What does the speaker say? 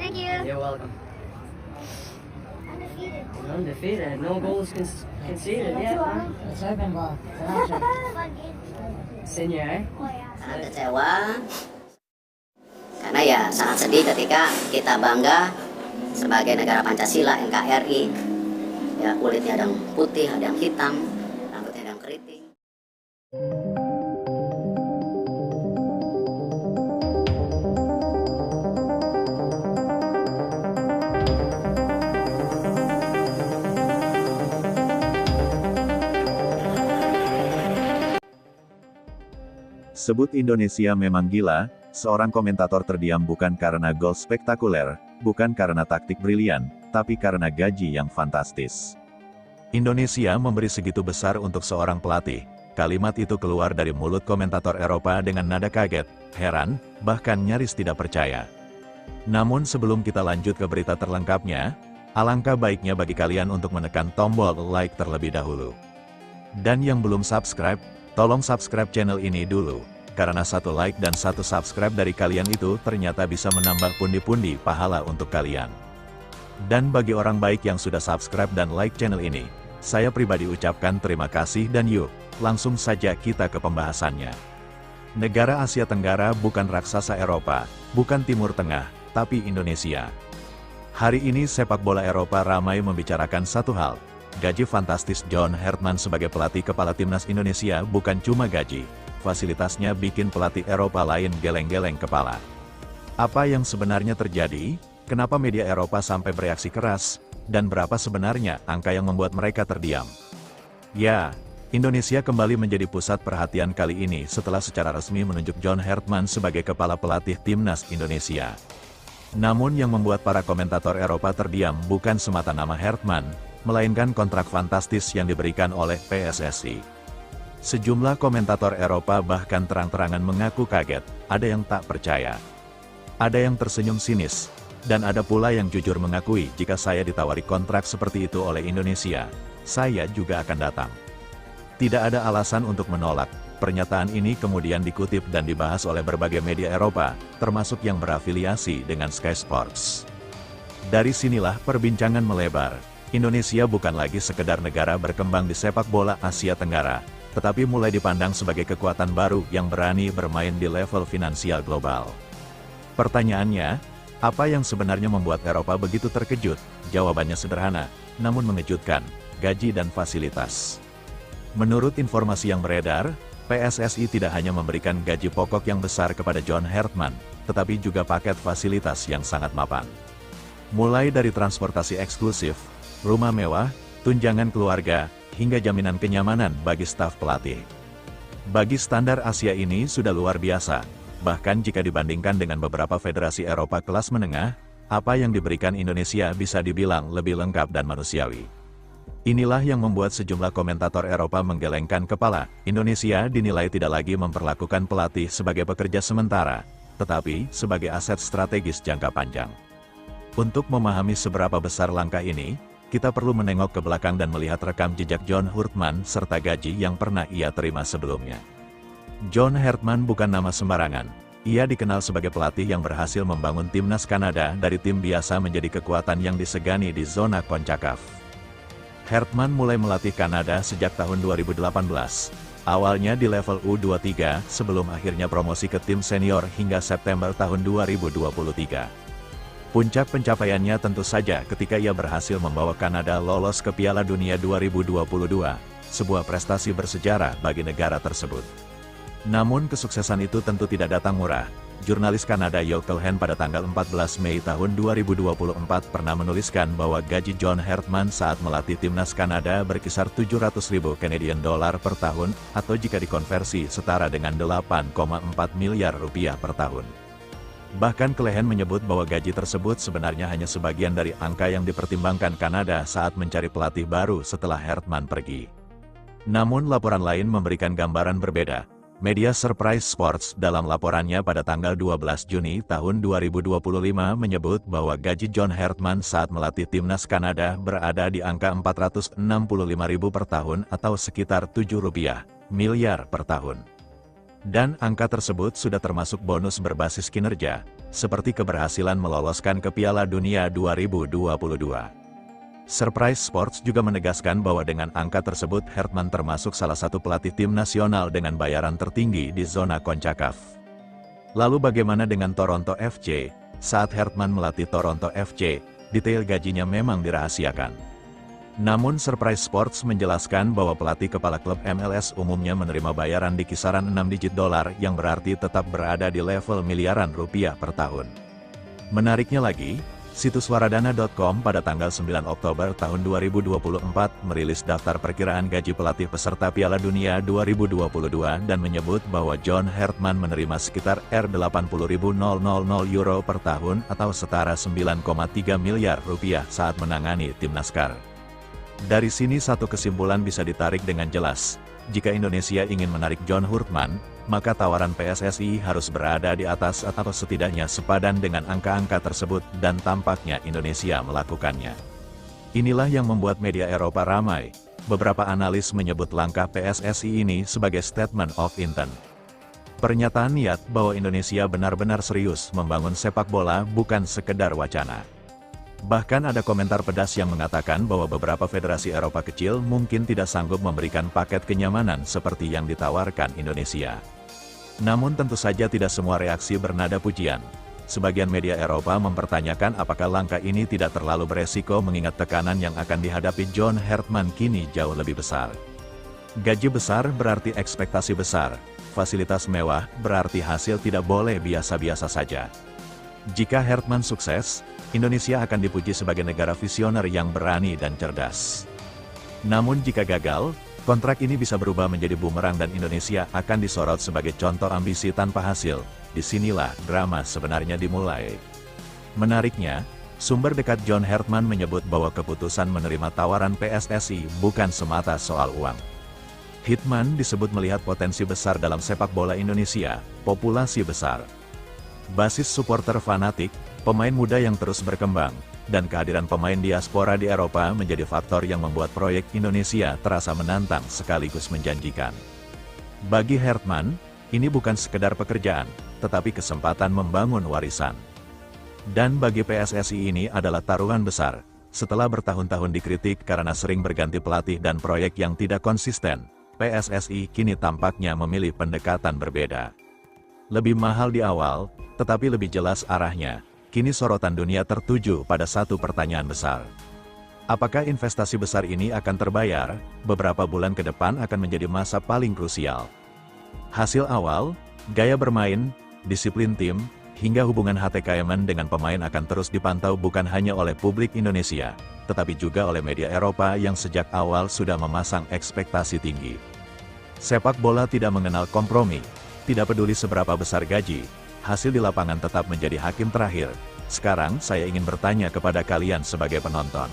Thank you. You're welcome. Undefeated. Undefeated. No goals conceded yet, huh? Second ball. Gotcha. Fun game. Senior, eh? Oh yeah. Sangat kecewa karena ya sangat sedih ketika kita bangga sebagai negara Pancasila NKRI, ya kulitnya ada yang putih, ada yang hitam, rambutnya ada yang keriting. Sebut Indonesia memang gila, seorang komentator terdiam bukan karena gol spektakuler, bukan karena taktik brilian, tapi karena gaji yang fantastis. Indonesia memberi segitu besar untuk seorang pelatih. Kalimat itu keluar dari mulut komentator Eropa dengan nada kaget, heran, bahkan nyaris tidak percaya. Namun sebelum kita lanjut ke berita terlengkapnya, alangkah baiknya bagi kalian untuk menekan tombol like terlebih dahulu. Dan yang belum subscribe, tolong subscribe channel ini dulu, karena satu like dan satu subscribe dari kalian itu ternyata bisa menambah pundi-pundi pahala untuk kalian. Dan bagi orang baik yang sudah subscribe dan like channel ini, saya pribadi ucapkan terima kasih dan yuk, langsung saja kita ke pembahasannya. Negara Asia Tenggara bukan raksasa Eropa, bukan Timur Tengah, tapi Indonesia. Hari ini sepak bola Eropa ramai membicarakan satu hal. Gaji fantastis John Hartman sebagai pelatih kepala timnas Indonesia bukan cuma gaji, fasilitasnya bikin pelatih Eropa lain geleng-geleng kepala. Apa yang sebenarnya terjadi? Kenapa media Eropa sampai bereaksi keras? Dan berapa sebenarnya angka yang membuat mereka terdiam? Ya, Indonesia kembali menjadi pusat perhatian kali ini setelah secara resmi menunjuk John Hartman sebagai kepala pelatih timnas Indonesia. Namun yang membuat para komentator Eropa terdiam bukan semata nama Hartman, melainkan kontrak fantastis yang diberikan oleh PSSI. Sejumlah komentator Eropa bahkan terang-terangan mengaku kaget, ada yang tak percaya. Ada yang tersenyum sinis, dan ada pula yang jujur mengakui jika saya ditawari kontrak seperti itu oleh Indonesia, saya juga akan datang. Tidak ada alasan untuk menolak. Pernyataan ini kemudian dikutip dan dibahas oleh berbagai media Eropa, termasuk yang berafiliasi dengan Sky Sports. Dari sinilah perbincangan melebar. Indonesia bukan lagi sekedar negara berkembang di sepak bola Asia Tenggara, tetapi mulai dipandang sebagai kekuatan baru yang berani bermain di level finansial global. Pertanyaannya, apa yang sebenarnya membuat Eropa begitu terkejut? Jawabannya sederhana, namun mengejutkan, gaji dan fasilitas. Menurut informasi yang beredar, PSSI tidak hanya memberikan gaji pokok yang besar kepada John Hartman, tetapi juga paket fasilitas yang sangat mapan. Mulai dari transportasi eksklusif, rumah mewah, tunjangan keluarga, hingga jaminan kenyamanan bagi staf pelatih. Bagi standar Asia ini sudah luar biasa, bahkan jika dibandingkan dengan beberapa federasi Eropa kelas menengah, apa yang diberikan Indonesia bisa dibilang lebih lengkap dan manusiawi. Inilah yang membuat sejumlah komentator Eropa menggelengkan kepala. Indonesia dinilai tidak lagi memperlakukan pelatih sebagai pekerja sementara, tetapi sebagai aset strategis jangka panjang. Untuk memahami seberapa besar langkah ini, kita perlu menengok ke belakang dan melihat rekam jejak John Hartman serta gaji yang pernah ia terima sebelumnya. John Hartman bukan nama sembarangan. Ia dikenal sebagai pelatih yang berhasil membangun timnas Kanada dari tim biasa menjadi kekuatan yang disegani di zona CONCACAF. Hartman mulai melatih Kanada sejak tahun 2018. Awalnya di level U23 sebelum akhirnya promosi ke tim senior hingga September tahun 2023. Puncak pencapaiannya tentu saja ketika ia berhasil membawa Kanada lolos ke Piala Dunia 2022, sebuah prestasi bersejarah bagi negara tersebut. Namun kesuksesan itu tentu tidak datang murah. Jurnalis Kanada Joe Cullen pada tanggal 14 Mei tahun 2024 pernah menuliskan bahwa gaji John Hartman saat melatih timnas Kanada berkisar 700.000 Canadian dollar per tahun, atau jika dikonversi setara dengan 8,4 miliar rupiah per tahun. Bahkan Cullen menyebut bahwa gaji tersebut sebenarnya hanya sebagian dari angka yang dipertimbangkan Kanada saat mencari pelatih baru setelah Hartman pergi. Namun laporan lain memberikan gambaran berbeda. Media Surprise Sports dalam laporannya pada tanggal 12 Juni tahun 2025 menyebut bahwa gaji John Hartman saat melatih timnas Kanada berada di angka 465.000 per tahun atau sekitar 7 miliar per tahun. Dan angka tersebut sudah termasuk bonus berbasis kinerja, seperti keberhasilan meloloskan ke Piala Dunia 2022. Surprise Sports juga menegaskan bahwa dengan angka tersebut Hertman termasuk salah satu pelatih tim nasional dengan bayaran tertinggi di zona CONCACAF. Lalu bagaimana dengan Toronto FC? Saat Hertman melatih Toronto FC, detail gajinya memang dirahasiakan. Namun Surprise Sports menjelaskan bahwa pelatih kepala klub MLS umumnya menerima bayaran di kisaran 6 digit dolar yang berarti tetap berada di level miliaran rupiah per tahun. Menariknya lagi, situs waradana.com pada tanggal 9 Oktober tahun 2024 merilis daftar perkiraan gaji pelatih peserta Piala Dunia 2022 dan menyebut bahwa John Hertman menerima sekitar €80.000 per tahun atau setara 9,3 miliar rupiah saat menangani tim NASCAR. Dari sini satu kesimpulan bisa ditarik dengan jelas, jika Indonesia ingin menarik John Hertman, maka tawaran PSSI harus berada di atas atau setidaknya sepadan dengan angka-angka tersebut dan tampaknya Indonesia melakukannya. Inilah yang membuat media Eropa ramai. Beberapa analis menyebut langkah PSSI ini sebagai statement of intent. Pernyataan niat bahwa Indonesia benar-benar serius membangun sepak bola bukan sekedar wacana. Bahkan ada komentar pedas yang mengatakan bahwa beberapa federasi Eropa kecil mungkin tidak sanggup memberikan paket kenyamanan seperti yang ditawarkan Indonesia. Namun tentu saja tidak semua reaksi bernada pujian. Sebagian media Eropa mempertanyakan apakah langkah ini tidak terlalu beresiko mengingat tekanan yang akan dihadapi John Hertman kini jauh lebih besar. Gaji besar berarti ekspektasi besar, fasilitas mewah berarti hasil tidak boleh biasa-biasa saja. Jika Hertman sukses, Indonesia akan dipuji sebagai negara visioner yang berani dan cerdas. Namun jika gagal, kontrak ini bisa berubah menjadi bumerang dan Indonesia akan disorot sebagai contoh ambisi tanpa hasil. Disinilah drama sebenarnya dimulai. Menariknya, sumber dekat John Hertman menyebut bahwa keputusan menerima tawaran PSSI bukan semata soal uang. Hertman disebut melihat potensi besar dalam sepak bola Indonesia, populasi besar, basis supporter fanatik, pemain muda yang terus berkembang, dan kehadiran pemain diaspora di Eropa menjadi faktor yang membuat proyek Indonesia terasa menantang sekaligus menjanjikan. Bagi Hertman, ini bukan sekedar pekerjaan, tetapi kesempatan membangun warisan. Dan bagi PSSI ini adalah taruhan besar. Setelah bertahun-tahun dikritik karena sering berganti pelatih dan proyek yang tidak konsisten, PSSI kini tampaknya memilih pendekatan berbeda. Lebih mahal di awal, tetapi lebih jelas arahnya. Kini sorotan dunia tertuju pada satu pertanyaan besar. Apakah investasi besar ini akan terbayar? Beberapa bulan ke depan akan menjadi masa paling krusial. Hasil awal, gaya bermain, disiplin tim, hingga hubungan HTKMN dengan pemain akan terus dipantau bukan hanya oleh publik Indonesia, tetapi juga oleh media Eropa yang sejak awal sudah memasang ekspektasi tinggi. Sepak bola tidak mengenal kompromi, tidak peduli seberapa besar gaji, hasil di lapangan tetap menjadi hakim terakhir. Sekarang saya ingin bertanya kepada kalian sebagai penonton.